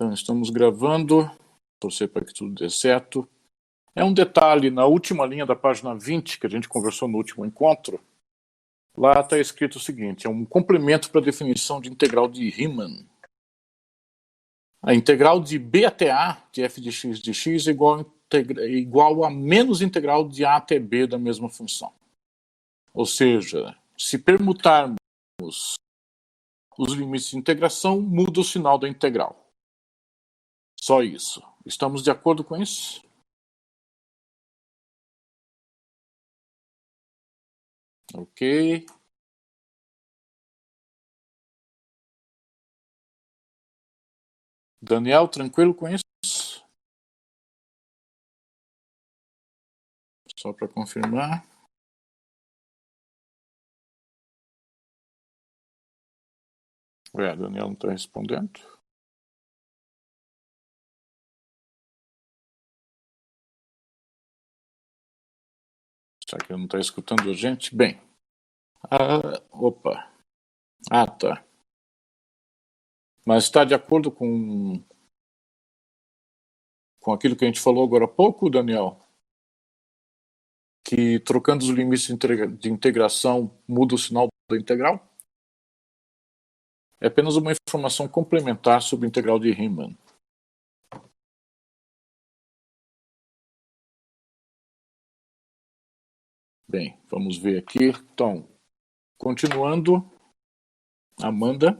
Então, estamos gravando. Torcer para que tudo dê certo. É um detalhe, na última linha da página 20, que a gente conversou no último encontro, lá está escrito o seguinte: é um complemento para a definição de integral de Riemann. A integral de B até A de f de x é igual a menos integral de A até B da mesma função. Ou seja, se permutarmos os limites de integração, muda o sinal da integral. Só isso. Estamos de acordo com isso? Ok. Daniel, tranquilo com isso? Só para confirmar. Ué, Daniel não está respondendo. Será que ele não está escutando a gente? Bem. Opa. Tá. Mas está de acordo com aquilo que a gente falou agora há pouco, Daniel? Que trocando os limites de integração muda o sinal da integral? É apenas uma informação complementar sobre a integral de Riemann. Bem, vamos ver aqui. Então, continuando, Amanda.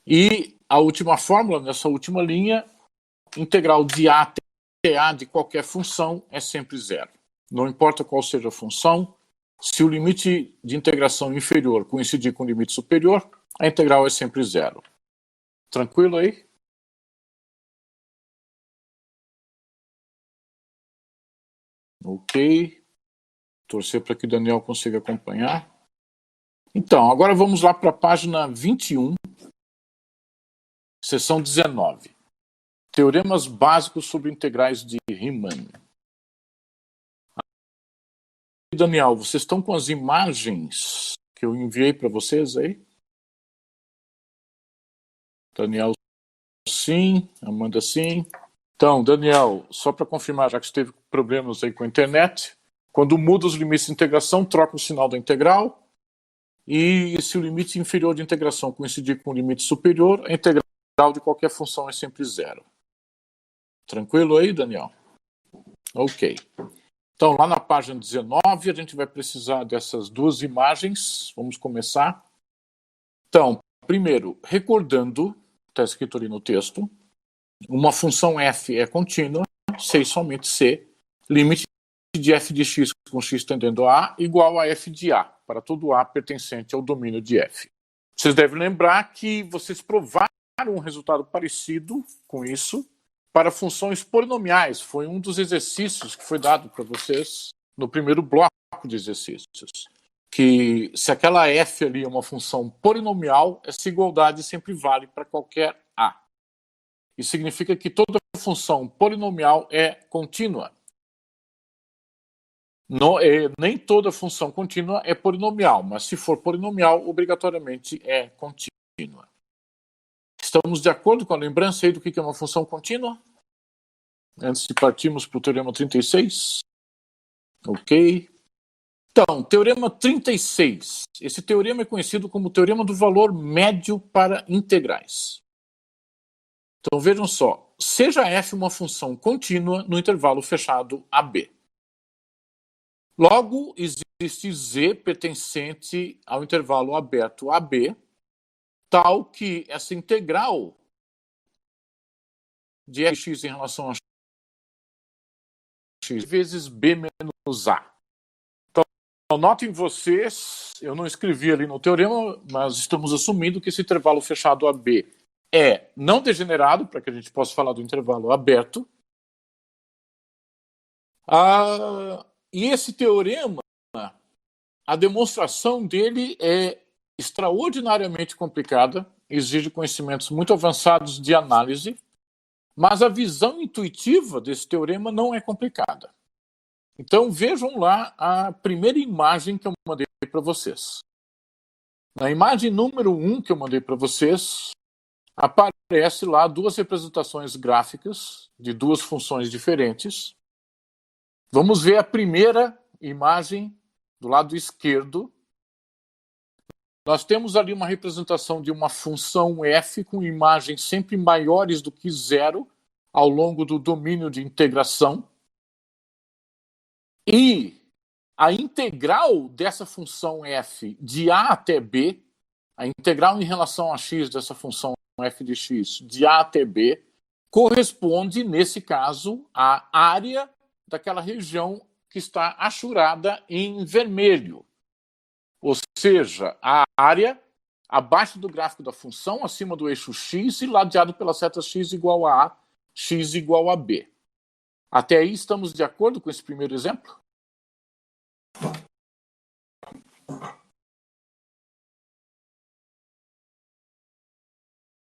E a última fórmula, nessa última linha, integral de A até A de qualquer função é sempre zero. Não importa qual seja a função, se o limite de integração inferior coincidir com o limite superior, a integral é sempre zero. Tranquilo aí? Ok. Torcer para que o Daniel consiga acompanhar. Então, agora vamos lá para a página 21, seção 19. Teoremas básicos sobre integrais de Riemann. Daniel, vocês estão com as imagens que eu enviei para vocês aí? Daniel, sim. Amanda, sim. Então, Daniel, só para confirmar, já que você teve problemas aí com a internet, quando muda os limites de integração, troca o sinal da integral, e se o limite inferior de integração coincidir com o limite superior, a integral de qualquer função é sempre zero. Tranquilo aí, Daniel? Ok. Então, lá na página 19, a gente vai precisar dessas duas imagens. Vamos começar. Então, primeiro, recordando, está escrito ali no texto, uma função f é contínua, se e somente se, limite de f de x com x tendendo a igual a f de a, para todo a pertencente ao domínio de f. Vocês devem lembrar que vocês provaram um resultado parecido com isso para funções polinomiais. Foi um dos exercícios que foi dado para vocês no primeiro bloco de exercícios. Que se aquela f ali é uma função polinomial, essa igualdade sempre vale para qualquer a. Isso significa que toda função polinomial é contínua. Nem toda função contínua é polinomial, mas se for polinomial, obrigatoriamente é contínua. Estamos de acordo com a lembrança aí do que é uma função contínua? Antes de partirmos para o teorema 36? Ok. Então, teorema 36. Esse teorema é conhecido como teorema do valor médio para integrais. Então, vejam só. Seja f uma função contínua no intervalo fechado AB. Logo, existe z pertencente ao intervalo aberto AB, tal que essa integral de x em relação a x vezes b menos a. Então, notem vocês, eu não escrevi ali no teorema, mas estamos assumindo que esse intervalo fechado AB é não degenerado, para que a gente possa falar do intervalo aberto. E esse teorema, a demonstração dele é extraordinariamente complicada, exige conhecimentos muito avançados de análise, mas a visão intuitiva desse teorema não é complicada. Então vejam lá a primeira imagem que eu mandei para vocês. Na imagem número 1 que eu mandei para vocês, aparece lá duas representações gráficas de duas funções diferentes. Vamos ver a primeira imagem do lado esquerdo. Nós temos ali uma representação de uma função f com imagens sempre maiores do que zero ao longo do domínio de integração. E a integral dessa função f de a até b, a integral em relação a x dessa função f de x de a até b, corresponde, nesse caso, à área daquela região que está achurada em vermelho. Ou seja, a área abaixo do gráfico da função, acima do eixo x e ladeado pela seta x igual a A, x igual a B. Até aí estamos de acordo com esse primeiro exemplo?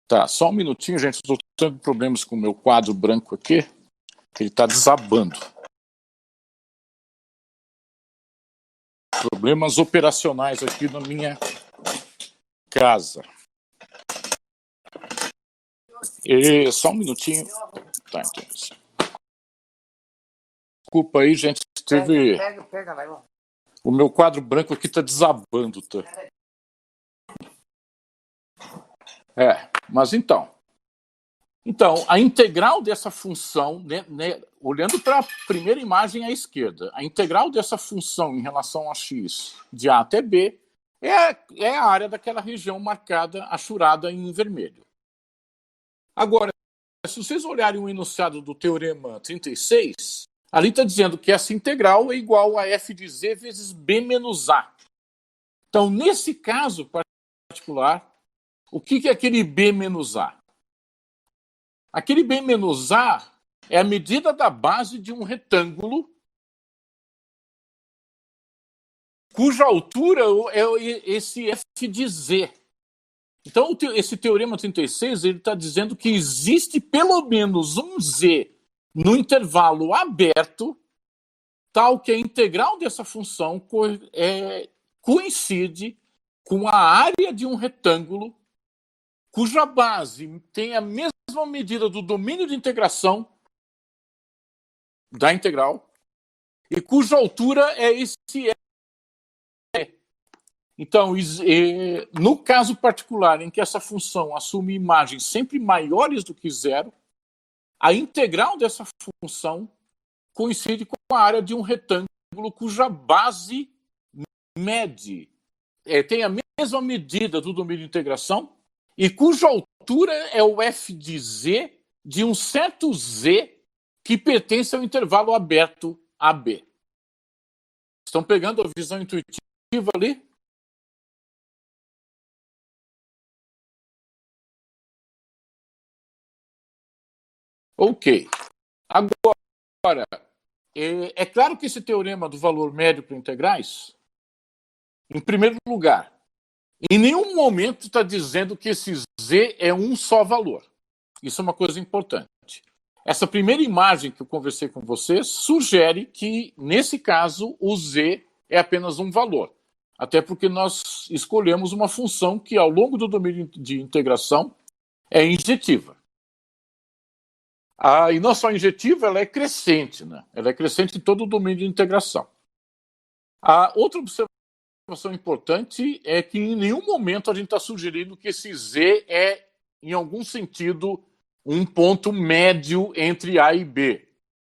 Tá, só um minutinho, gente. Estou tendo problemas com o meu quadro branco aqui, que ele está desabando. Problemas operacionais aqui na minha casa. E só um minutinho. Tá, então. Desculpa aí, gente. Teve. Pega, vai lá. O meu quadro branco aqui está desabando. Tá? Mas então. Então, a integral dessa função, olhando para a primeira imagem à esquerda, a integral dessa função em relação a x de a até b é a área daquela região marcada, achurada em vermelho. Agora, se vocês olharem o enunciado do teorema 36, ali está dizendo que essa integral é igual a f de z vezes b menos a. Então, nesse caso particular, o que é aquele b menos a? Aquele b menos a é a medida da base de um retângulo cuja altura é esse f de z. Então, esse teorema 36 está dizendo que existe pelo menos um z no intervalo aberto, tal que a integral dessa função coincide com a área de um retângulo cuja base tem a mesma medida do domínio de integração da integral e cuja altura é esse E. Então, no caso particular em que essa função assume imagens sempre maiores do que zero, a integral dessa função coincide com a área de um retângulo cuja base tem a mesma medida do domínio de integração e cuja altura é o f de z de um certo z que pertence ao intervalo aberto AB. Estão pegando a visão intuitiva ali? Ok. Agora, é claro que esse teorema do valor médio para integrais, em primeiro lugar, em nenhum momento está dizendo que esse z é um só valor. Isso é uma coisa importante. Essa primeira imagem que eu conversei com vocês sugere que, nesse caso, o z é apenas um valor. Até porque nós escolhemos uma função que, ao longo do domínio de integração, é injetiva. E não só injetiva, ela é crescente, né? Ela é crescente em todo o domínio de integração. A outra observação importante é que em nenhum momento a gente está sugerindo que esse z é, em algum sentido, um ponto médio entre A e B.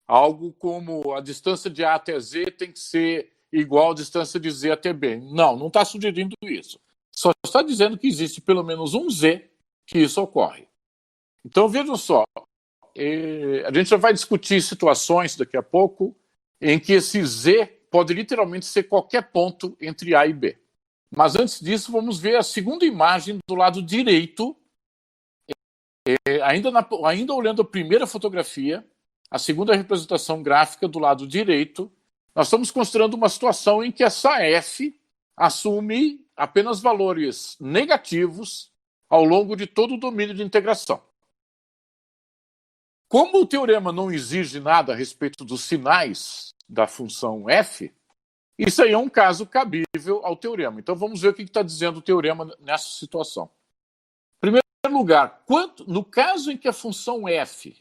Algo como a distância de A até Z tem que ser igual à distância de Z até B. Não está sugerindo isso. Só está dizendo que existe pelo menos um Z que isso ocorre. Então, vejam só, a gente já vai discutir situações daqui a pouco em que esse Z pode literalmente ser qualquer ponto entre A e B. Mas antes disso, vamos ver a segunda imagem do lado direito. Ainda olhando a primeira fotografia, a segunda representação gráfica do lado direito, nós estamos considerando uma situação em que essa f assume apenas valores negativos ao longo de todo o domínio de integração. Como o teorema não exige nada a respeito dos sinais da função f, isso aí é um caso cabível ao teorema. Então vamos ver o que está dizendo o teorema nessa situação. Primeiro lugar, no caso em que a função f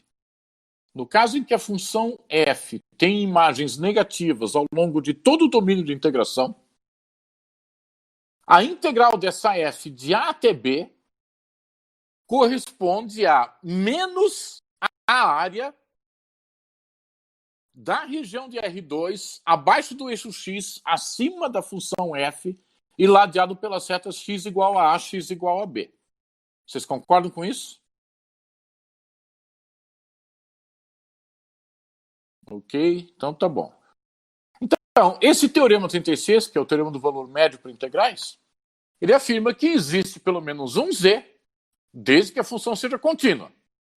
tem imagens negativas ao longo de todo o domínio de integração, a integral dessa f de a até b corresponde a menos a área da região de R2 abaixo do eixo x, acima da função f e ladeado pelas retas x igual a x igual a b. Vocês concordam com isso? Ok, então tá bom. Então, esse teorema 36, que é o teorema do valor médio para integrais, ele afirma que existe pelo menos um z, desde que a função seja contínua.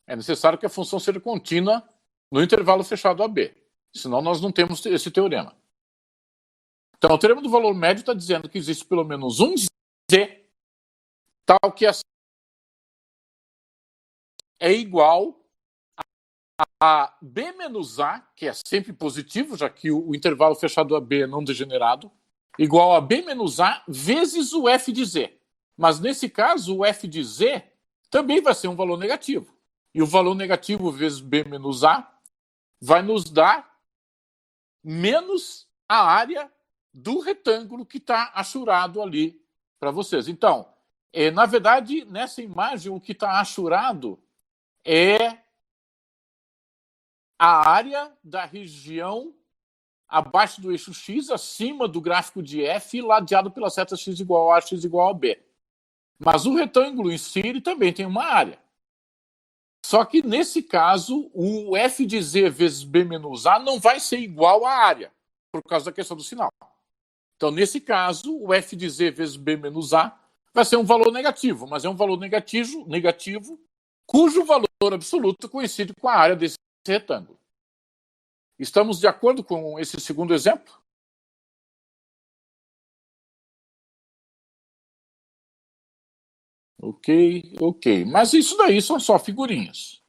É necessário que a função seja contínua no intervalo fechado AB. Senão nós não temos esse teorema. Então, o teorema do valor médio está dizendo que existe pelo menos um z, tal que é igual a b menos a, que é sempre positivo, já que o intervalo fechado AB é não degenerado, igual a b menos a vezes o f de z. Mas, nesse caso, o f de z também vai ser um valor negativo. E o valor negativo vezes b menos a vai nos dar menos a área do retângulo que está achurado ali para vocês. Então, na verdade, nessa imagem, o que está achurado é a área da região abaixo do eixo x, acima do gráfico de f, ladeado pelas retas x igual a x igual a b. Mas o retângulo em si ele também tem uma área. Só que, nesse caso, o f de z vezes b menos a não vai ser igual à área, por causa da questão do sinal. Então, nesse caso, o f de z vezes b menos a vai ser um valor negativo, mas é um valor negativo cujo valor absoluto coincide com a área desse retângulo. Estamos de acordo com esse segundo exemplo? Ok. Mas isso daí são só figurinhas.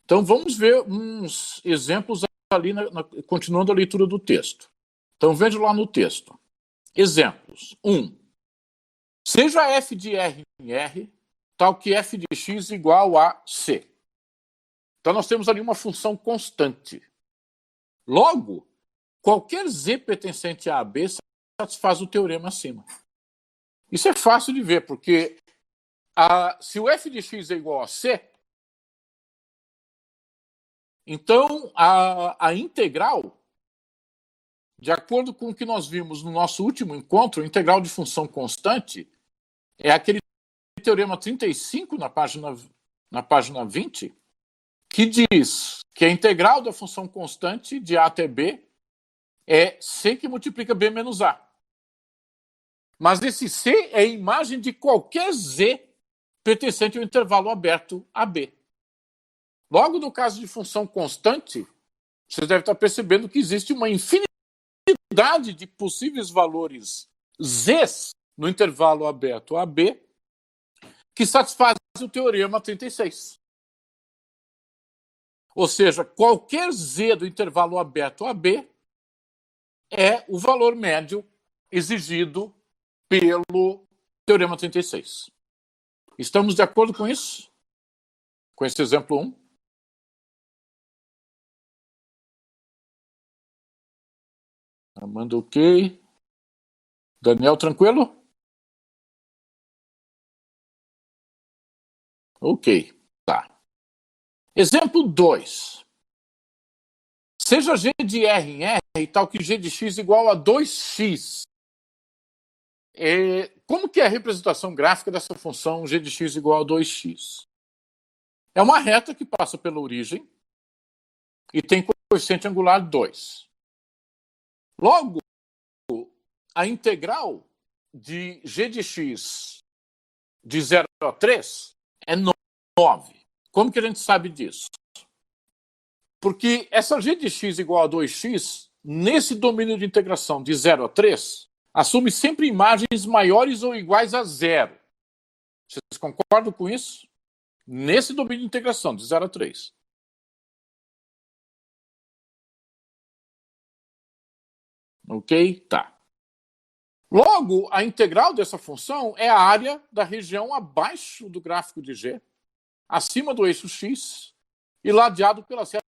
Então, vamos ver uns exemplos ali, continuando a leitura do texto. Então, veja lá no texto. Exemplos. 1. Seja f de R em R, tal que f de x igual a c. Então, nós temos ali uma função constante. Logo, qualquer z pertencente a AB satisfaz o teorema acima. Isso é fácil de ver, porque se o f de x é igual a c, então a integral, de acordo com o que nós vimos no nosso último encontro, a integral de função constante é aquele teorema 35 na página 20, que diz que a integral da função constante de a até b é c que multiplica b menos a. Mas esse c é a imagem de qualquer z pertencente ao intervalo aberto AB. Logo, no caso de função constante, vocês devem estar percebendo que existe uma infinidade de possíveis valores z's no intervalo aberto AB que satisfazem o teorema 36. Ou seja, qualquer z do intervalo aberto AB é o valor médio exigido pelo teorema 36. Estamos de acordo com isso? Com esse exemplo 1? Amanda, ok. Daniel, tranquilo? Ok, tá. Exemplo 2. Seja g de R em R tal que g de x igual a 2x. Como que é a representação gráfica dessa função g de x igual a 2x? É uma reta que passa pela origem e tem coeficiente angular 2. Logo, a integral de g de x de 0 a 3 é 9. Como que a gente sabe disso? Porque essa g de x igual a 2x, nesse domínio de integração de 0 a 3, assume sempre imagens maiores ou iguais a 0. Vocês concordam com isso? Nesse domínio de integração de 0 a 3. Ok? Tá. Logo, a integral dessa função é a área da região abaixo do gráfico de G, acima do eixo x, e ladeado pela seta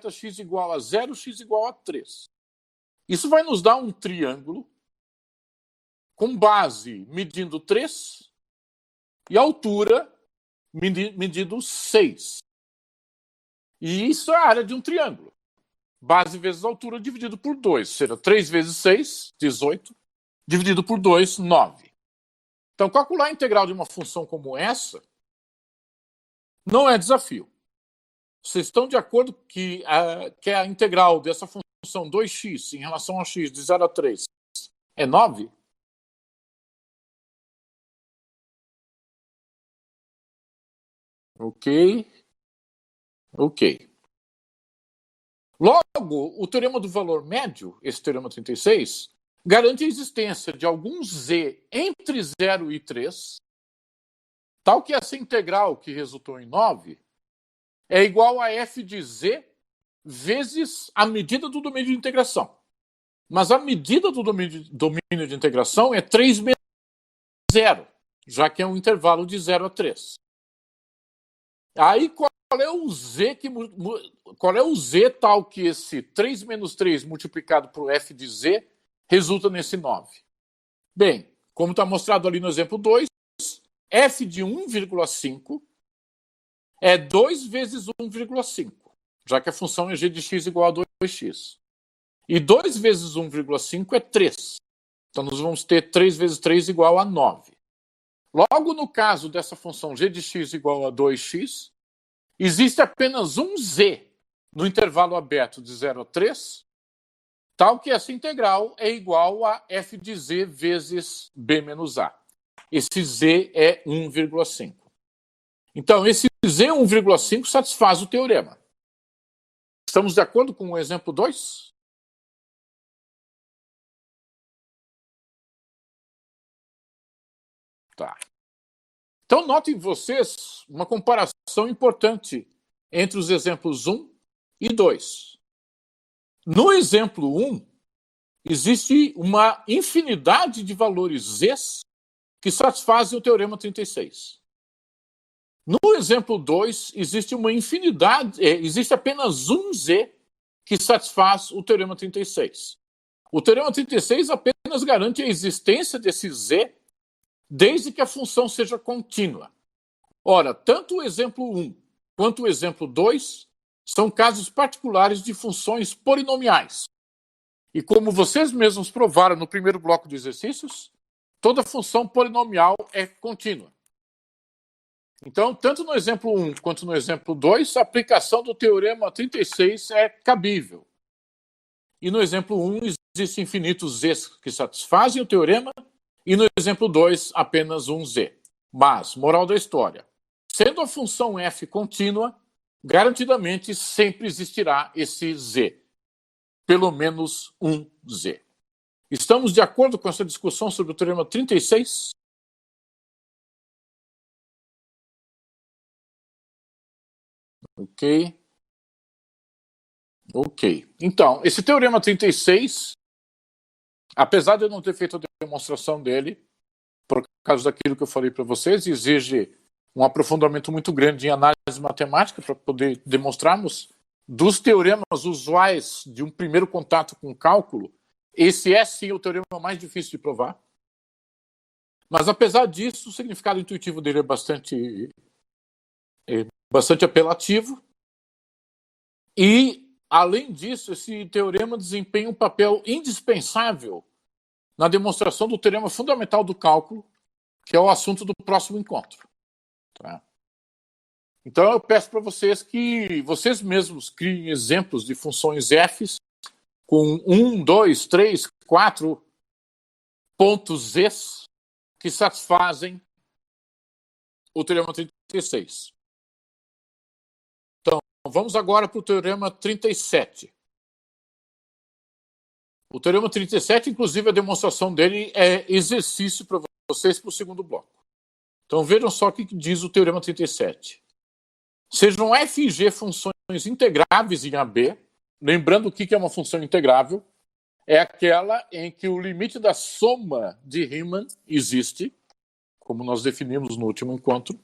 x igual a 0, x igual a 3. Isso vai nos dar um triângulo com base medindo 3 e altura medindo 6. E isso é a área de um triângulo. Base vezes altura dividido por 2. Será 3 vezes 6, 18. Dividido por 2, 9. Então, calcular a integral de uma função como essa não é desafio. Vocês estão de acordo que a integral dessa função 2x em relação a x de 0 a 3 é 9? Ok. Logo, o teorema do valor médio, esse teorema 36, garante a existência de algum z entre 0 e 3, tal que essa integral, que resultou em 9, é igual a f de z vezes a medida do domínio de integração. Mas a medida do domínio de integração é 3 menos 0, já que é um intervalo de 0 a 3. Aí, qual é o z tal que esse 3 menos 3 multiplicado por f de z resulta nesse 9? Bem, como está mostrado ali no exemplo 2, f de 1,5 é 2 vezes 1,5, já que a função é g de x igual a 2x. E 2 vezes 1,5 é 3. Então, nós vamos ter 3 vezes 3 igual a 9. Logo, no caso dessa função g de x igual a 2x, existe apenas um z no intervalo aberto de 0 a 3, tal que essa integral é igual a f de z vezes b menos a. Esse z é 1,5. Então, esse z 1,5 satisfaz o teorema. Estamos de acordo com o exemplo 2? Tá. Então, notem vocês uma comparação importante entre os exemplos 1 e 2. No exemplo 1, existe uma infinidade de valores z que satisfazem o teorema 36. No exemplo 2, existe uma infinidade, existe apenas um z que satisfaz o teorema 36. O teorema 36 apenas garante a existência desse z desde que a função seja contínua. Ora, tanto o exemplo 1 quanto o exemplo 2 são casos particulares de funções polinomiais. E como vocês mesmos provaram no primeiro bloco de exercícios, toda função polinomial é contínua. Então, tanto no exemplo 1 quanto no exemplo 2, a aplicação do teorema 36 é cabível. E no exemplo 1, existem infinitos z's que satisfazem o teorema, e no exemplo 2, apenas um z. Mas, moral da história, sendo a função f contínua, garantidamente sempre existirá esse z. Pelo menos um z. Estamos de acordo com essa discussão sobre o teorema 36? Ok. Então, esse teorema 36, apesar de eu não ter feito a demonstração dele, por causa daquilo que eu falei para vocês, exige um aprofundamento muito grande em análise matemática para poder demonstrarmos dos teoremas usuais de um primeiro contato com o cálculo. Esse é, sim, o teorema mais difícil de provar. Mas, apesar disso, o significado intuitivo dele é bastante apelativo. E, além disso, esse teorema desempenha um papel indispensável na demonstração do teorema fundamental do cálculo, que é o assunto do próximo encontro. Tá? Então, eu peço para vocês que vocês mesmos criem exemplos de funções f com 1, 2, 3, 4 pontos z que satisfazem o teorema 36. Então, vamos agora para o teorema 37. O teorema 37, inclusive, a demonstração dele é exercício para vocês para o segundo bloco. Então, vejam só o que diz o teorema 37. Sejam f e g funções integráveis em AB, lembrando o que é uma função integrável, é aquela em que o limite da soma de Riemann existe, como nós definimos no último encontro.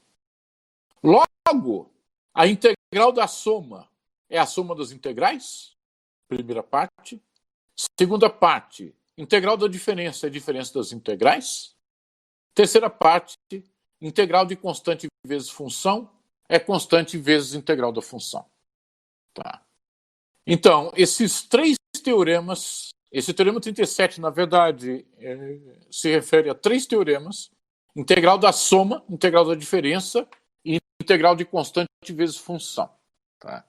Logo, a integral da soma é a soma das integrais, primeira parte. Segunda parte, integral da diferença é a diferença das integrais. Terceira parte, integral de constante vezes função é constante vezes integral da função. Tá. Então, esses três teoremas, esse teorema 37, na verdade, se refere a três teoremas: integral da soma, integral da diferença e integral de constante vezes função. Tá?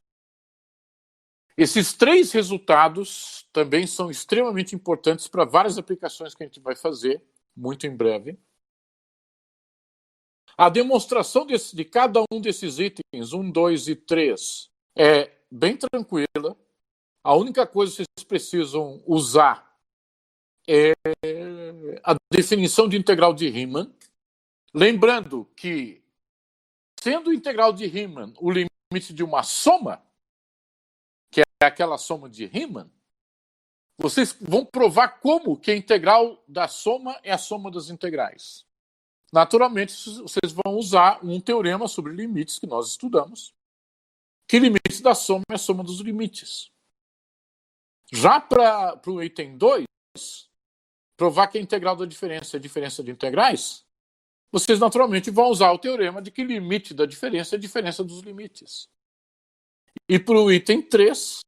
Esses três resultados também são extremamente importantes para várias aplicações que a gente vai fazer muito em breve. A demonstração de cada um desses itens, 1, 2 e 3, é bem tranquila. A única coisa que vocês precisam usar é a definição de integral de Riemann. Lembrando que, sendo o integral de Riemann o limite de uma soma, que é aquela soma de Riemann, vocês vão provar como que a integral da soma é a soma das integrais. Naturalmente, vocês vão usar um teorema sobre limites que nós estudamos, que limite da soma é a soma dos limites. Já para o item 2, provar que a integral da diferença é a diferença de integrais, vocês naturalmente vão usar o teorema de que limite da diferença é a diferença dos limites. E para o item 3,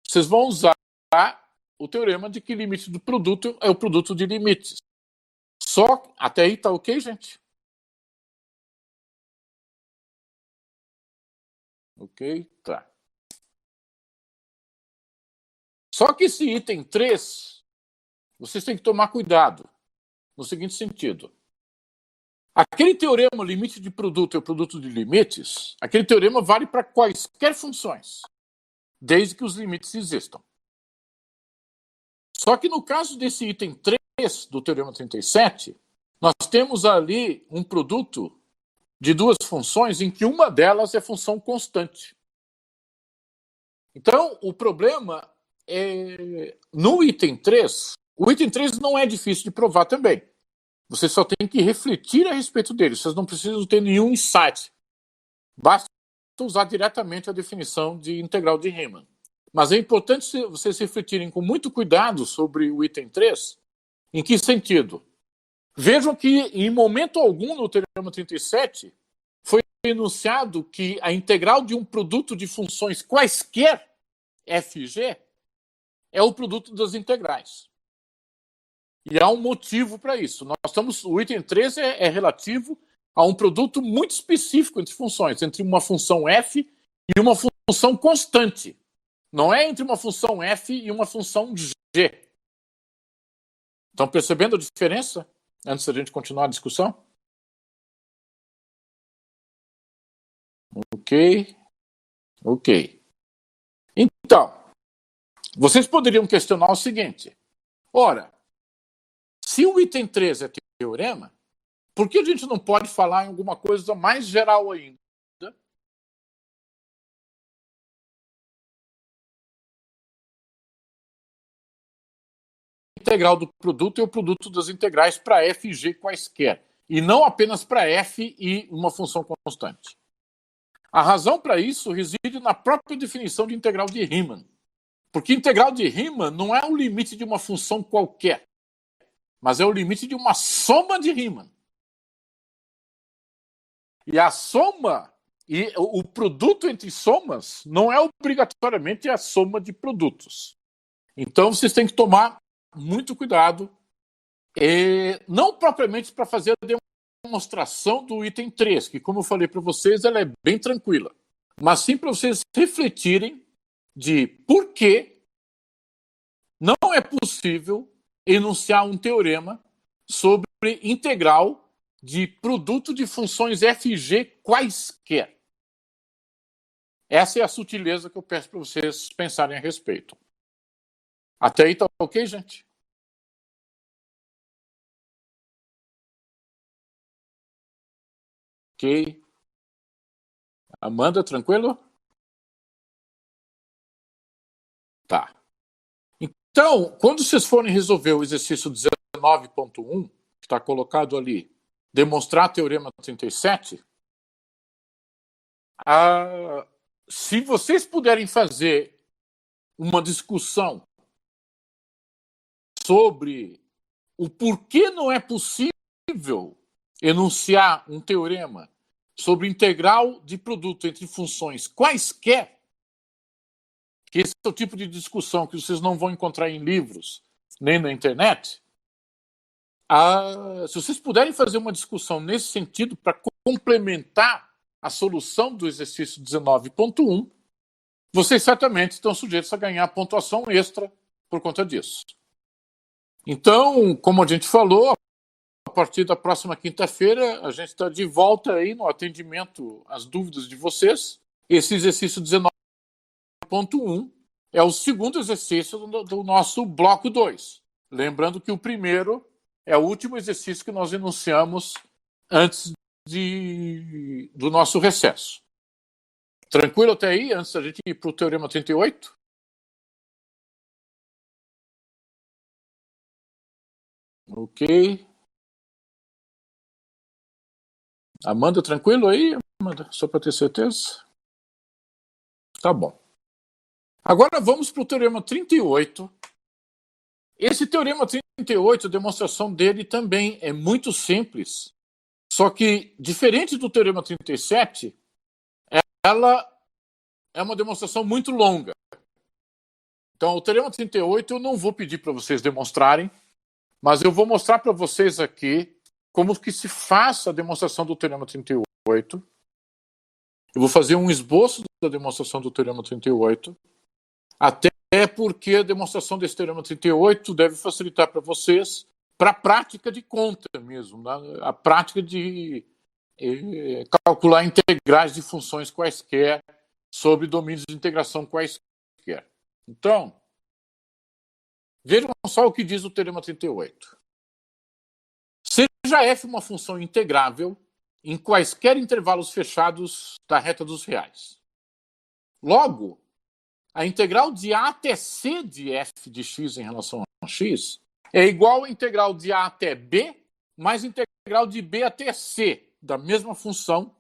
vocês vão usar o teorema de que limite do produto é o produto de limites. Só até aí tá ok, gente? Ok? Tá. Só que esse item 3, vocês têm que tomar cuidado, no seguinte sentido. Aquele teorema limite de produto é o produto de limites, aquele teorema vale para quaisquer funções, desde que os limites existam. Só que no caso desse item 3 do teorema 37, nós temos ali um produto de duas funções em que uma delas é função constante. Então, o problema é, no item 3, o item 3 não é difícil de provar também. Você só tem que refletir a respeito dele. Vocês não precisam ter nenhum insight. Basta usar diretamente a definição de integral de Riemann. Mas é importante vocês refletirem com muito cuidado sobre o item 3. Em que sentido? Vejam que, em momento algum, no teorema 37, foi enunciado que a integral de um produto de funções quaisquer, FG, é o produto das integrais. E há um motivo para isso. O item 3 é relativo a um produto muito específico entre funções, entre uma função f e uma função constante. Não é entre uma função f e uma função g. Estão percebendo a diferença? Antes da gente continuar a discussão? Ok. Então, vocês poderiam questionar o seguinte. Ora, se o item 3 é teorema, por que a gente não pode falar em alguma coisa mais geral ainda? Integral do produto é o produto das integrais para f e g quaisquer, e não apenas para f e uma função constante. A razão para isso reside na própria definição de integral de Riemann. Porque integral de Riemann não é o limite de uma função qualquer, mas é o limite de uma soma de Riemann. E a soma, e o produto entre somas, não é obrigatoriamente a soma de produtos. Então vocês têm que tomar muito cuidado, não propriamente para fazer a demonstração do item 3, que, como eu falei para vocês, ela é bem tranquila, mas sim para vocês refletirem de por que não é possível enunciar um teorema sobre integral de produto de funções FG quaisquer. Essa é a sutileza que eu peço para vocês pensarem a respeito. Até aí tá ok, gente? Ok. Amanda, tranquilo? Tá. Então, quando vocês forem resolver o exercício 19.1, que está colocado ali, demonstrar teorema 37, se vocês puderem fazer uma discussão sobre o porquê não é possível enunciar um teorema sobre integral de produto entre funções quaisquer, que esse é o tipo de discussão que vocês não vão encontrar em livros nem na internet, se vocês puderem fazer uma discussão nesse sentido para complementar a solução do exercício 19.1, vocês certamente estão sujeitos a ganhar pontuação extra por conta disso. Então, como a gente falou, a partir da próxima quinta-feira, a gente está de volta aí no atendimento às dúvidas de vocês. Esse exercício 19.1 é o segundo exercício do nosso bloco 2. Lembrando que o primeiro é o último exercício que nós enunciamos antes do nosso recesso. Tranquilo até aí, antes da gente ir para o teorema 38? Ok. Amanda, tranquilo aí, Amanda? Só para ter certeza? Tá bom. Agora vamos para o teorema 38. Esse teorema 38, a demonstração dele também é muito simples, só que, diferente do teorema 37, ela é uma demonstração muito longa. Então, o teorema 38 eu não vou pedir para vocês demonstrarem, mas eu vou mostrar para vocês aqui como que se faz a demonstração do teorema 38. Eu vou fazer um esboço da demonstração do teorema 38, até porque a demonstração desse teorema 38 deve facilitar para vocês para a prática de conta mesmo, né? A prática de calcular integrais de funções quaisquer sobre domínios de integração quaisquer. Então, vejam só o que diz o teorema 38. Seja f uma função integrável em quaisquer intervalos fechados da reta dos reais. Logo, a integral de a até c de f de x em relação a x é igual à integral de a até b mais integral de b até c da mesma função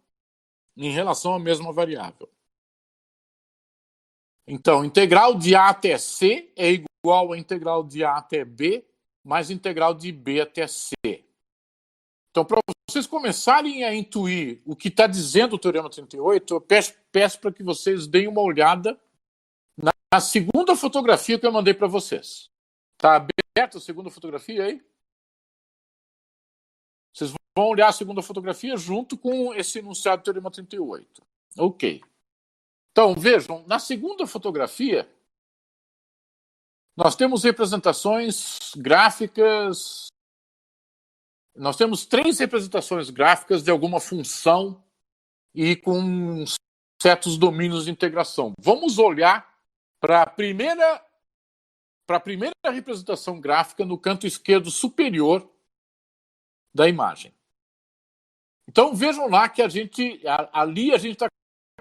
em relação à mesma variável. Então, integral de a até c é igual à integral de a até b mais integral de b até c. Então, para vocês começarem a intuir o que está dizendo o teorema 38, eu peço para que vocês deem uma olhada na segunda fotografia que eu mandei para vocês. Está aberta a segunda fotografia aí? Vocês vão olhar a segunda fotografia junto com esse enunciado do teorema 38. Ok. Então, vejam, na segunda fotografia, nós temos representações gráficas. Nós temos 3 representações gráficas de alguma função e com certos domínios de integração. Vamos olhar para a primeira representação gráfica no canto esquerdo superior da imagem. Então, vejam lá que ali a gente está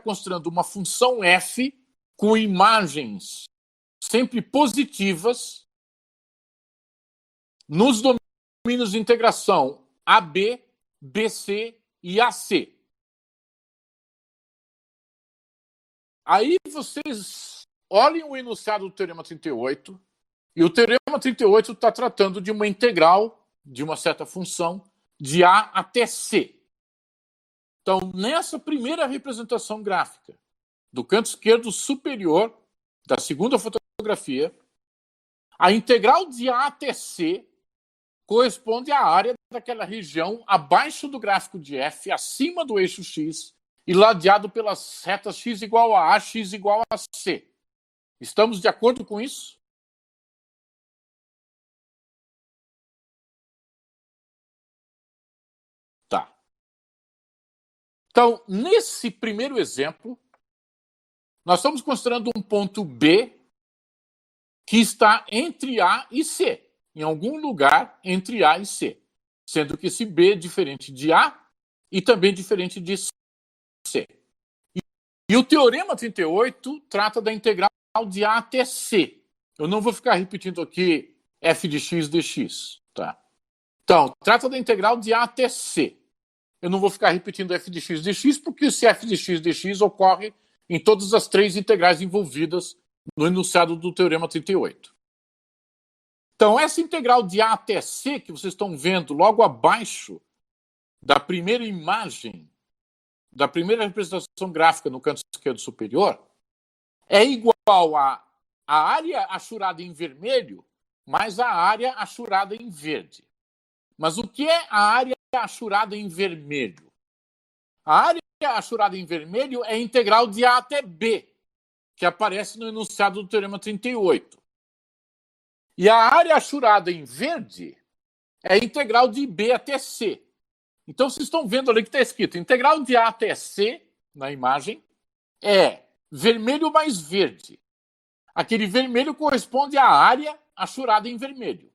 considerando uma função f com imagens sempre positivas nos domínios de integração AB, BC e AC. Aí vocês olhem o enunciado do teorema 38, e o teorema 38 está tratando de uma integral de uma certa função de A até C. Então, nessa primeira representação gráfica, do canto esquerdo superior da segunda fotografia, a integral de A até C corresponde à área daquela região abaixo do gráfico de f, acima do eixo x, e ladeado pelas retas x igual a A, x igual a C. Estamos de acordo com isso? Tá. Então, nesse primeiro exemplo, nós estamos considerando um ponto B que está entre A e C, em algum lugar entre A e C, sendo que esse B é diferente de A e também diferente de C. E o teorema 38 trata da integral de A até C, Eu não vou ficar repetindo aqui f de x dx. Tá? Então, trata da integral de A até C. Eu não vou ficar repetindo f de x dx, porque esse f de x dx ocorre em todas as três integrais envolvidas no enunciado do Teorema 38. Então, essa integral de A até C, que vocês estão vendo logo abaixo da primeira imagem, da primeira representação gráfica no canto esquerdo superior, é igual a área achurada em vermelho mais a área achurada em verde. Mas o que é a área achurada em vermelho? A área achurada em vermelho é a integral de A até B, que aparece no enunciado do Teorema 38. E a área achurada em verde é a integral de B até C. Então, vocês estão vendo ali que está escrito integral de A até C, na imagem, é vermelho mais verde. Aquele vermelho corresponde à área achurada em vermelho.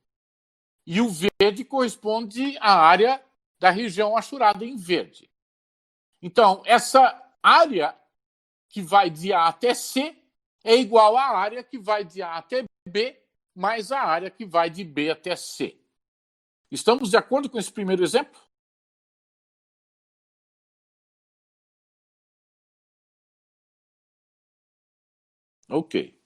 E o verde corresponde à área da região achurada em verde. Então, essa área que vai de A até C é igual à área que vai de A até B mais a área que vai de B até C. Estamos de acordo com esse primeiro exemplo? Ok.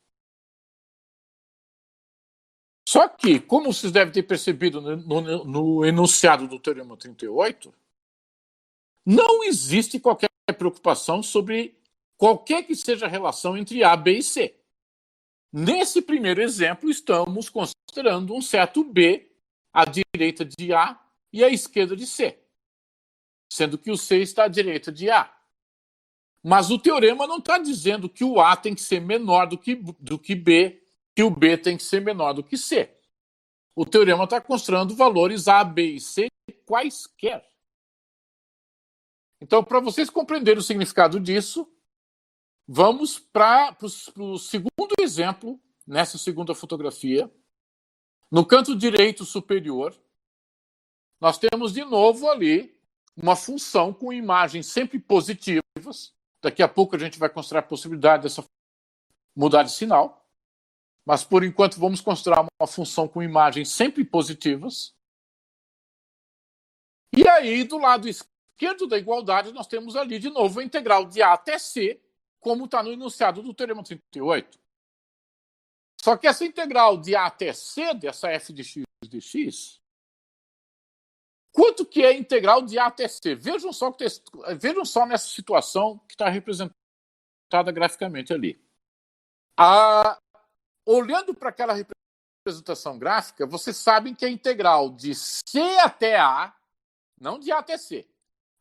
Só que, como vocês devem ter percebido no enunciado do Teorema 38, não existe qualquer preocupação sobre qualquer que seja a relação entre A, B e C. Nesse primeiro exemplo, estamos considerando um seto B à direita de A e à esquerda de C, sendo que o C está à direita de A. Mas o teorema não está dizendo que o A tem que ser menor do que B, que o B tem que ser menor do que C. O teorema está considerando valores A, B e C quaisquer. Então, para vocês compreenderem o significado disso, vamos para o segundo exemplo, nessa segunda fotografia. No canto direito superior, nós temos de novo ali uma função com imagens sempre positivas. Daqui a pouco a gente vai considerar a possibilidade dessa mudar de sinal. Mas, por enquanto, vamos considerar uma função com imagens sempre positivas. E aí, do lado esquerdo da igualdade, nós temos ali, de novo, a integral de A até C, como está no enunciado do Teorema 38. Só que essa integral de A até C, dessa f de x dx, quanto que é a integral de A até C? Vejam só nessa situação que está representada graficamente ali. Olhando para aquela representação gráfica, vocês sabem que a integral de C até A, não de A até C,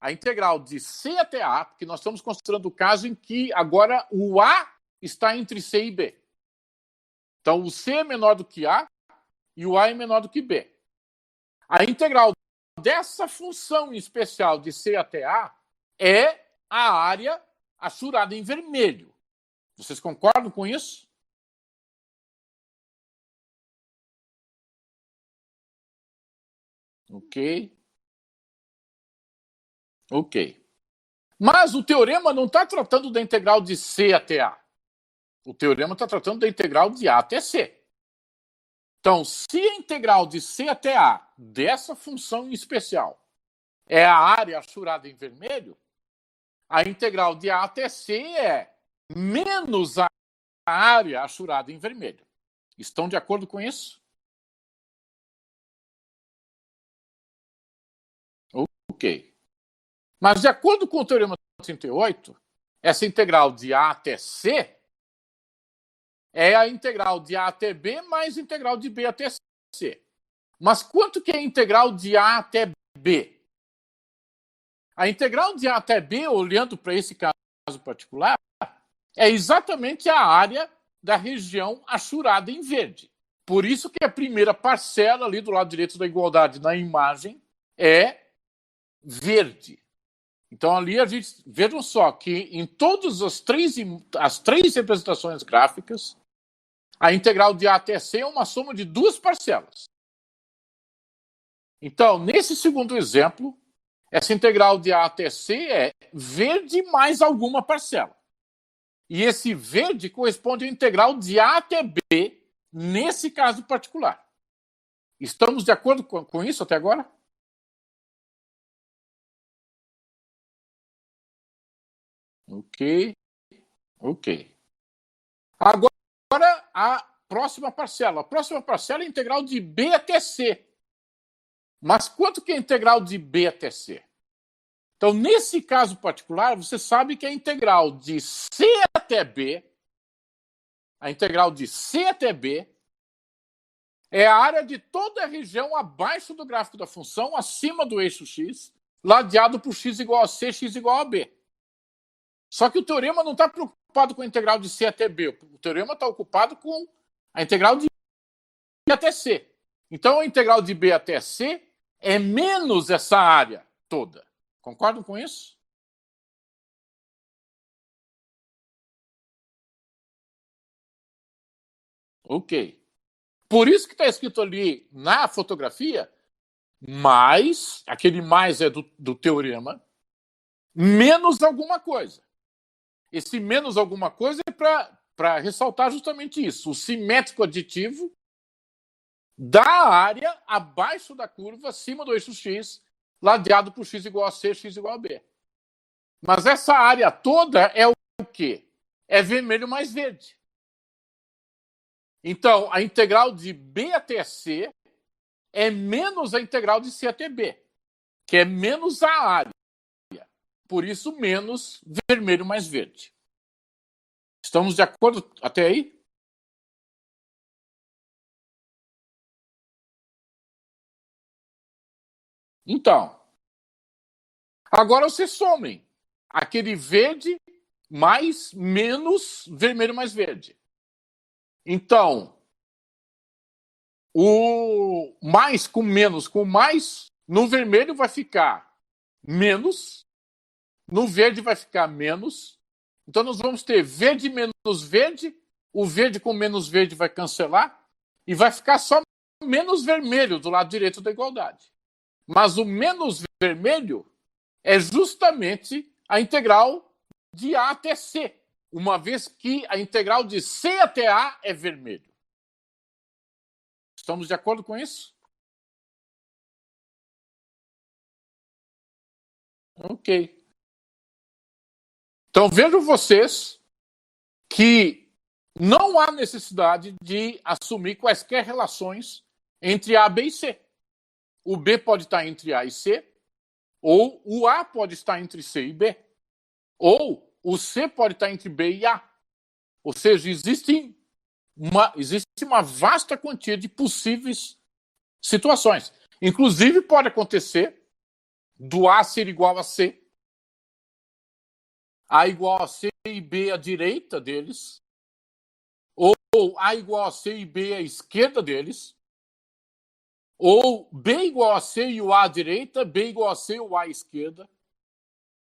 a integral de C até A, porque nós estamos considerando o caso em que agora o A está entre C e B. Então, o C é menor do que A e o A é menor do que B. A integral dessa função em especial de C até A é a área achurada em vermelho. Vocês concordam com isso? Ok. Mas o teorema não está tratando da integral de C até A. O teorema está tratando da integral de A até C. Então, se a integral de C até A dessa função em especial é a área achurada em vermelho, a integral de A até C é menos a área achurada em vermelho. Estão de acordo com isso? Ok. Mas, de acordo com o Teorema 38, essa integral de A até C é a integral de A até B mais a integral de B até C. Mas quanto que é a integral de A até B? A integral de A até B, olhando para esse caso particular, é exatamente a área da região achurada em verde. Por isso que a primeira parcela ali do lado direito da igualdade na imagem é verde. Então, ali a gente, vejam só que em todas as três representações gráficas, a integral de A até C é uma soma de duas parcelas. Então, nesse segundo exemplo, essa integral de A até C é verde mais alguma parcela. E esse verde corresponde à integral de A até B nesse caso particular. Estamos de acordo com isso até agora? Ok. Agora, a próxima parcela. A próxima parcela é a integral de B até C. Mas quanto que é a integral de B até C? Então, nesse caso particular, você sabe que a integral de C até B, a integral de C até B, é a área de toda a região abaixo do gráfico da função, acima do eixo x, ladeado por x igual a C, x igual a B. Só que o teorema não está preocupado com a integral de C até B. O teorema está ocupado com a integral de B até C. Então, a integral de B até C é menos essa área toda. Concordam com isso? Ok. Por isso que está escrito ali na fotografia, mais, aquele mais é do teorema, menos alguma coisa. Esse menos alguma coisa é para ressaltar justamente isso. O simétrico aditivo da área abaixo da curva, acima do eixo x, ladeado por x igual a C, x igual a B. Mas essa área toda é o quê? É vermelho mais verde. Então, a integral de B até C é menos a integral de C até B, que é menos a área. Por isso, menos vermelho mais verde. Estamos de acordo até aí? Então, agora vocês somem aquele verde mais menos vermelho mais verde. Então, o mais com menos com mais, no vermelho vai ficar menos, no verde vai ficar menos. Então, nós vamos ter verde menos verde, o verde com menos verde vai cancelar e vai ficar só menos vermelho do lado direito da igualdade. Mas o menos vermelho é justamente a integral de A até C, uma vez que a integral de C até A é vermelho. Estamos de acordo com isso? Ok. Então vejam vocês que não há necessidade de assumir quaisquer relações entre A, B e C. O B pode estar entre A e C, ou o A pode estar entre C e B, ou o C pode estar entre B e A. Ou seja, existe uma vasta quantia de possíveis situações. Inclusive, pode acontecer do A ser igual a C, A igual a C e B à direita deles, ou A igual a C e B à esquerda deles, ou B igual a C e o A à direita, B igual a C e o A à esquerda.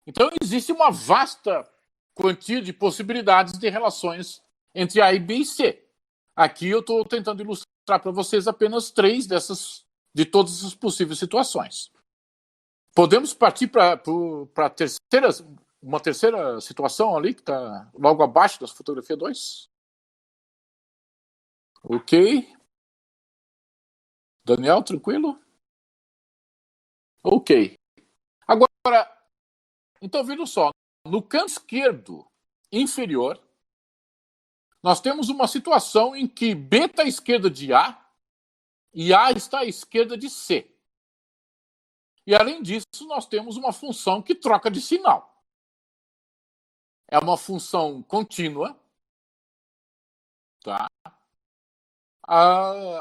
Então, existe uma vasta quantia de possibilidades de relações entre A e B e C. Aqui eu estou tentando ilustrar para vocês apenas 3 de todas as possíveis situações. Podemos partir para uma terceira situação ali, que está logo abaixo da fotografia 2? Ok. Daniel, tranquilo? Ok. Agora, então vejam só, no canto esquerdo inferior, nós temos uma situação em que B está à esquerda de A e A está à esquerda de C. E além disso, nós temos uma função que troca de sinal. É uma função contínua, tá?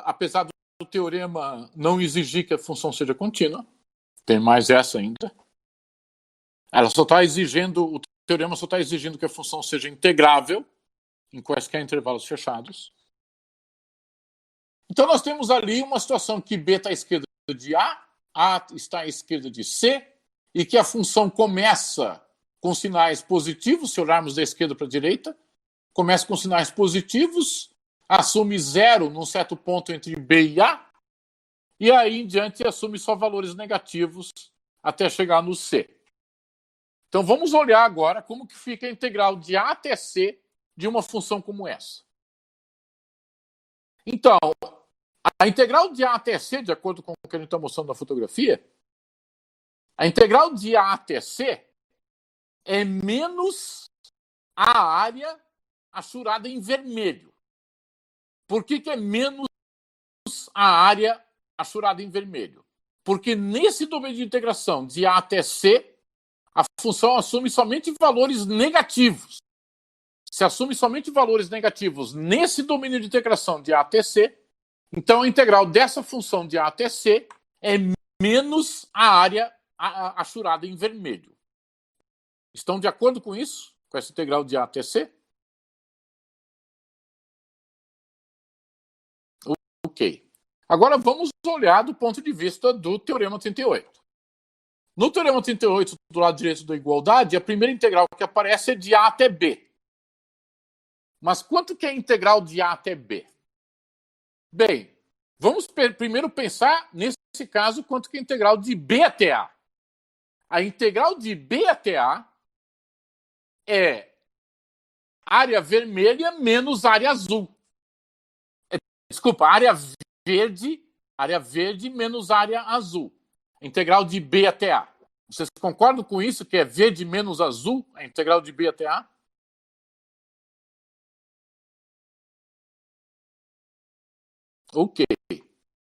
Apesar do teorema não exigir que a função seja contínua, tem mais essa ainda. Ela só está exigindo, o teorema só está exigindo que a função seja integrável em quaisquer intervalos fechados. Então nós temos ali uma situação que B está à esquerda de A está à esquerda de C, e que a função começa com sinais positivos, se olharmos da esquerda para a direita, começa com sinais positivos, assume zero num certo ponto entre B e A, e aí em diante assume só valores negativos até chegar no C. Então vamos olhar agora como que fica a integral de A até C de uma função como essa. Então, a integral de A até C, de acordo com o que a gente está mostrando na fotografia, a integral de A até C é menos a área assurada em vermelho. Por que é menos a área assurada em vermelho? Porque nesse domínio de integração de A até C, a função assume somente valores negativos. Se assume somente valores negativos nesse domínio de integração de A até C, então a integral dessa função de A até C é menos a área assurada em vermelho. Estão de acordo com isso? Com essa integral de A até C? Ok. Agora vamos olhar do ponto de vista do Teorema 38. No Teorema 38, do lado direito da igualdade, a primeira integral que aparece é de A até B. Mas quanto que é a integral de A até B? Bem, vamos primeiro pensar, nesse caso, quanto que é a integral de B até A. A integral de B até A é área vermelha menos área azul. Desculpa, área verde menos área azul. Integral de B até A. Vocês concordam com isso, que é verde menos azul, a integral de B até A? Ok.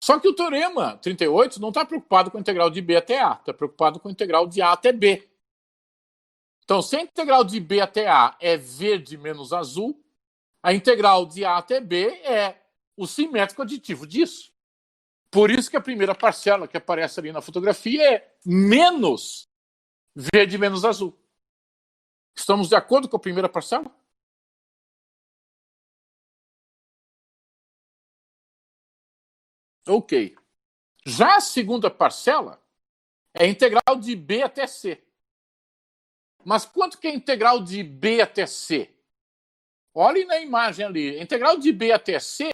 Só que o Teorema 38 não está preocupado com a integral de B até A, está preocupado com a integral de A até B. Então, se a integral de B até A é verde menos azul, a integral de A até B é o simétrico aditivo disso. Por isso que a primeira parcela que aparece ali na fotografia é menos verde menos azul. Estamos de acordo com a primeira parcela? Ok. Já a segunda parcela é a integral de B até C. Mas quanto que é a integral de B até C? Olhem na imagem ali. A integral de B até C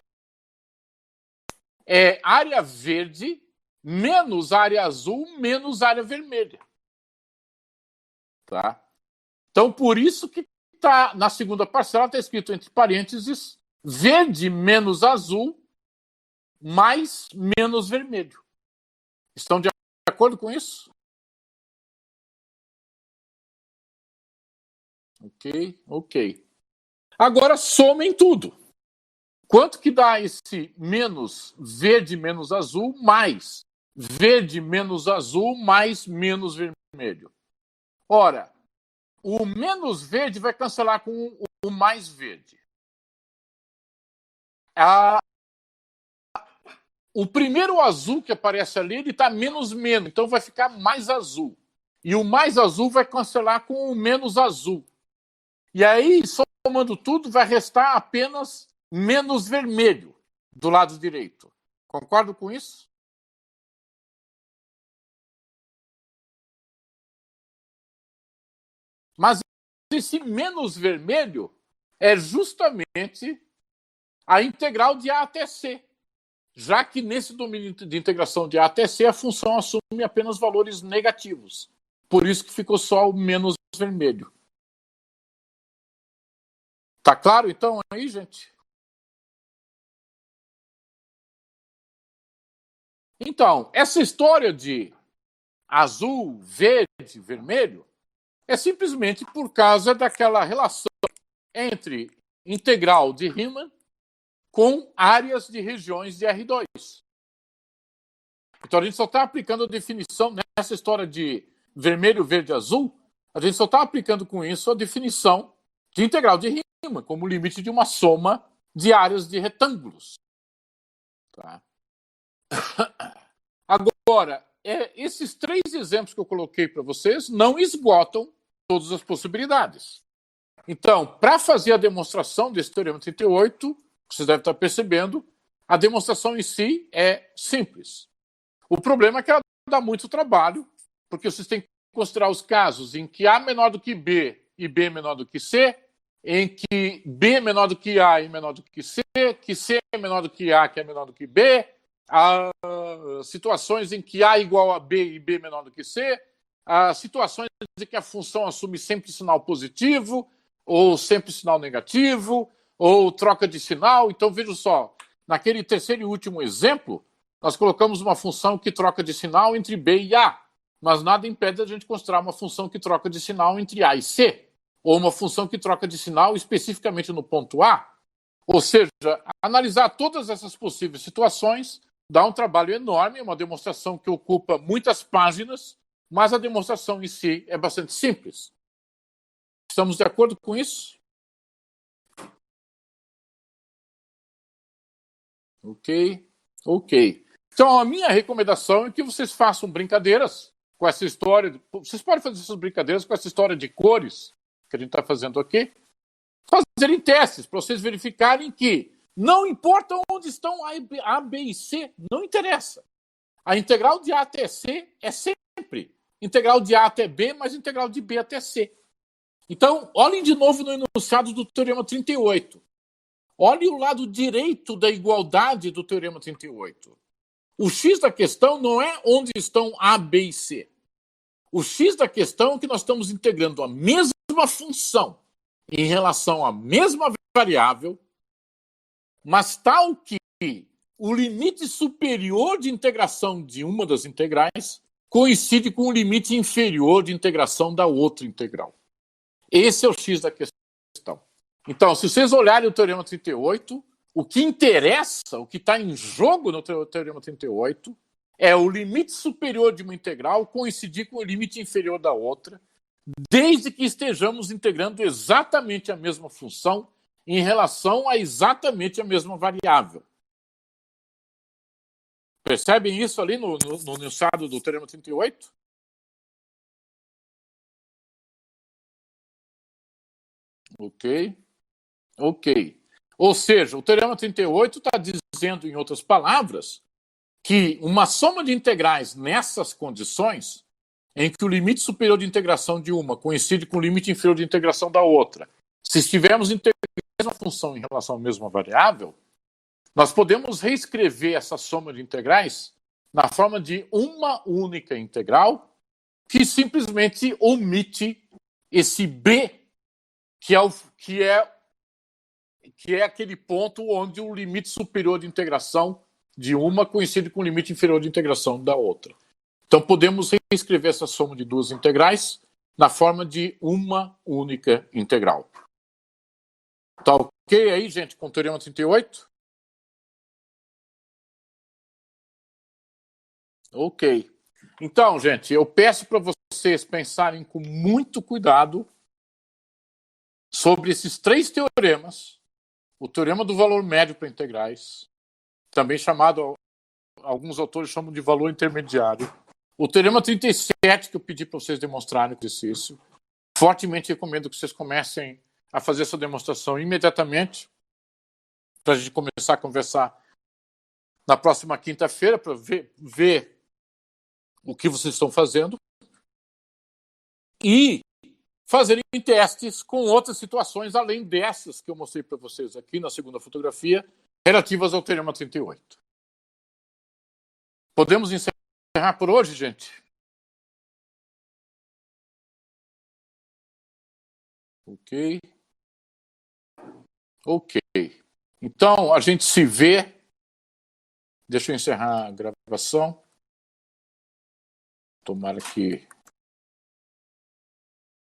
é área verde menos área azul menos área vermelha. Tá? Então, por isso que tá, na segunda parcela está escrito entre parênteses verde menos azul mais menos vermelho. Estão de acordo com isso? Ok. Agora somem tudo. Quanto que dá esse menos verde menos azul mais verde menos azul mais menos vermelho? Ora, o menos verde vai cancelar com o mais verde. O primeiro azul que aparece ali, ele está menos, então vai ficar mais azul. E o mais azul vai cancelar com o menos azul. E aí, somando tudo, vai restar apenas menos vermelho do lado direito. Concordo com isso? Mas esse menos vermelho é justamente a integral de A até C. Já que nesse domínio de integração de A até C, a função assume apenas valores negativos. Por isso que ficou só o menos vermelho. Tá claro, então, aí, gente? Então, essa história de azul, verde, vermelho é simplesmente por causa daquela relação entre integral de Riemann com áreas de regiões de R2. Então, a gente só está aplicando a definição nessa história de vermelho, verde, azul, a gente só está aplicando com isso a definição de integral de Riemann como limite de uma soma de áreas de retângulos. Tá? Agora, esses três exemplos que eu coloquei para vocês não esgotam todas as possibilidades. Então, para fazer a demonstração desse Teorema 38, vocês devem estar percebendo, a demonstração em si é simples. O problema é que ela dá muito trabalho, porque vocês têm que considerar os casos em que A menor do que B e B menor do que C, em que B é menor do que A e menor do que C é menor do que A, que é menor do que B, há situações em que A é igual a B e B menor do que C, há situações em que a função assume sempre sinal positivo, ou sempre sinal negativo, ou troca de sinal. Então, veja só, naquele terceiro e último exemplo, nós colocamos uma função que troca de sinal entre B e A, mas nada impede a gente considerar uma função que troca de sinal entre A e C, ou uma função que troca de sinal especificamente no ponto A. Ou seja, analisar todas essas possíveis situações dá um trabalho enorme, uma demonstração que ocupa muitas páginas, mas a demonstração em si é bastante simples. Estamos de acordo com isso? Ok. Então, a minha recomendação é que vocês façam brincadeiras com essa história. Vocês podem fazer essas brincadeiras com essa história de cores que a gente está fazendo aqui. Fazerem testes para vocês verificarem que não importa onde estão A, B e C, não interessa. A integral de A até C é sempre integral de A até B, mais integral de B até C. Então, olhem de novo no enunciado do Teorema 38. Olhem o lado direito da igualdade do Teorema 38. O X da questão não é onde estão A, B e C. O X da questão é que nós estamos integrando a mesma função em relação à mesma variável, mas tal que o limite superior de integração de uma das integrais coincide com o limite inferior de integração da outra integral. Esse é o X da questão. Então, se vocês olharem o Teorema 38, o que interessa, o que está em jogo no Teorema 38, é o limite superior de uma integral coincidir com o limite inferior da outra, desde que estejamos integrando exatamente a mesma função em relação a exatamente a mesma variável. Percebem isso ali no enunciado do Teorema 38? Ok. Ou seja, o Teorema 38 está dizendo, em outras palavras, que uma soma de integrais nessas condições, em que o limite superior de integração de uma coincide com o limite inferior de integração da outra, se estivermos integrando a mesma função em relação à mesma variável, nós podemos reescrever essa soma de integrais na forma de uma única integral que simplesmente omite esse B, que é aquele ponto onde o limite superior de integração de uma coincide com o limite inferior de integração da outra. Então, podemos reescrever essa soma de duas integrais na forma de uma única integral. Tá ok aí, gente, com o Teorema 38? Ok. Então, gente, eu peço para vocês pensarem com muito cuidado sobre esses três teoremas. O teorema do valor médio para integrais, também chamado, alguns autores chamam de valor intermediário. O teorema 37, que eu pedi para vocês demonstrarem no exercício. Fortemente recomendo que vocês comecem a fazer essa demonstração imediatamente, para a gente começar a conversar na próxima quinta-feira, para ver o que vocês estão fazendo. E fazerem testes com outras situações, além dessas que eu mostrei para vocês aqui na segunda fotografia, relativas ao Teorema 38. Podemos encerrar por hoje, gente? Ok. Então, a gente se vê. Deixa eu encerrar a gravação. Tomara que